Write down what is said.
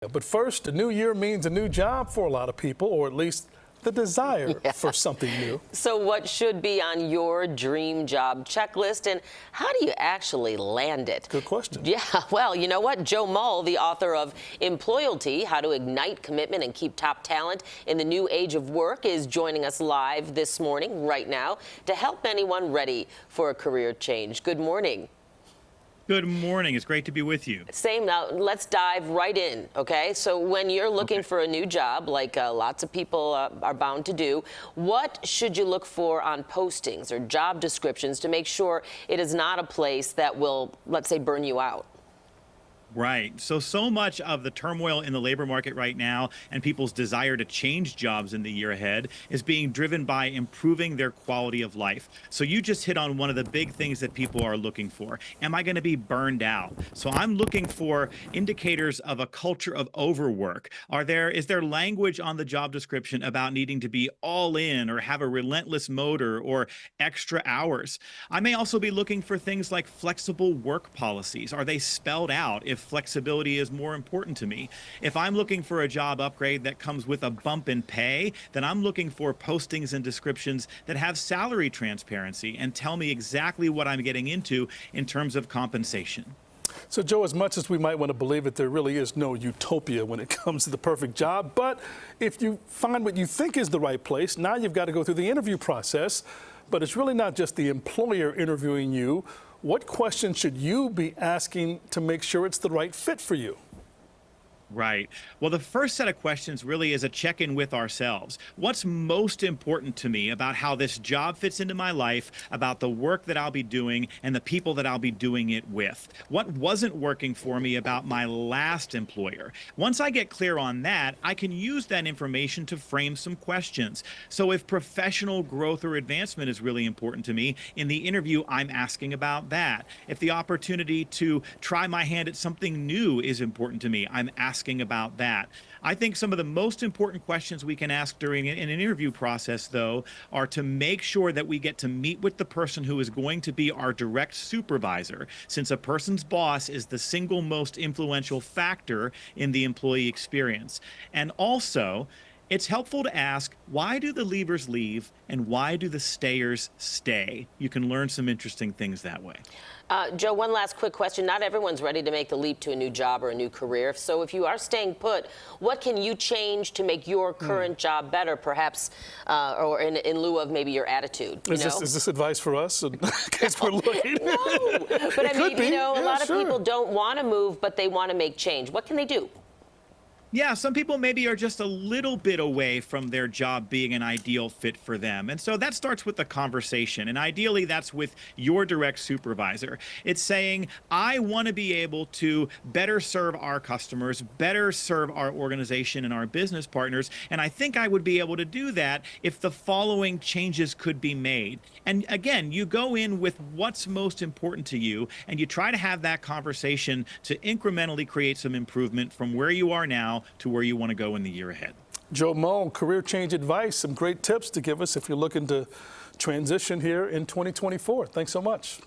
But first, a new year means a new job for a lot of people, or at least the desire for something new. So what should be on your dream job checklist, and how do you actually land it? Good question. Yeah, well, you know what? Joe Mull, the author of Employalty, How to Ignite Commitment and Keep Top Talent in the New Age of Work, is joining us live this morning, right now, to help anyone ready for a career change. Good morning. Good morning. It's great to be with you. Same. Now, let's dive right in, okay? So when you're looking for a new job, like lots of people are bound to do, what should you look for on postings or job descriptions to make sure it is not a place that will, let's say, burn you out? Right. So much of the turmoil in the labor market right now and people's desire to change jobs in the year ahead is being driven by improving their quality of life. So you just hit on one of the big things that people are looking for. Am I going to be burned out? So I'm looking for indicators of a culture of overwork. Is there language on the job description about needing to be all in or have a relentless motor or extra hours? I may also be looking for things like flexible work policies. Are they spelled out? If flexibility is more important to me. If I'm looking for a job upgrade that comes with a bump in pay, then I'm looking for postings and descriptions that have salary transparency and tell me exactly what I'm getting into in terms of compensation. So, Joe, as much as we might want to believe it, there really is no utopia when it comes to the perfect job. But if you find what you think is the right place, now you've got to go through the interview process. But it's really not just the employer interviewing you. What questions should you be asking to make sure it's the right fit for you? Right. Well, the first set of questions really is a check-in with ourselves. What's most important to me about how this job fits into my life, about the work that I'll be doing and the people that I'll be doing it with? What wasn't working for me about my last employer? Once I get clear on that, I can use that information to frame some questions. So if professional growth or advancement is really important to me, in the interview, I'm asking about that. If the opportunity to try my hand at something new is important to me, I'm asking about that. I think some of the most important questions we can ask during an interview process, though, are to make sure that we get to meet with the person who is going to be our direct supervisor, since a person's boss is the single most influential factor in the employee experience. And also, it's helpful to ask, why do the leavers leave and why do the stayers stay? You can learn some interesting things that way. Joe, one last quick question. Not everyone's ready to make the leap to a new job or a new career. So if you are staying put, what can you change to make your current job better, perhaps, or in lieu of maybe your attitude? Is this advice for us in case we're looking? No, but I mean, a lot of people don't want to move, but they want to make change. What can they do? Yeah, some people maybe are just a little bit away from their job being an ideal fit for them. And so that starts with the conversation. And ideally, that's with your direct supervisor. It's saying, I want to be able to better serve our customers, better serve our organization and our business partners. And I think I would be able to do that if the following changes could be made. And again, you go in with what's most important to you, and you try to have that conversation to incrementally create some improvement from where you are now to where you want to go in the year ahead. Joe Mull, career change advice, some great tips to give us if you're looking to transition here in 2024. Thanks so much.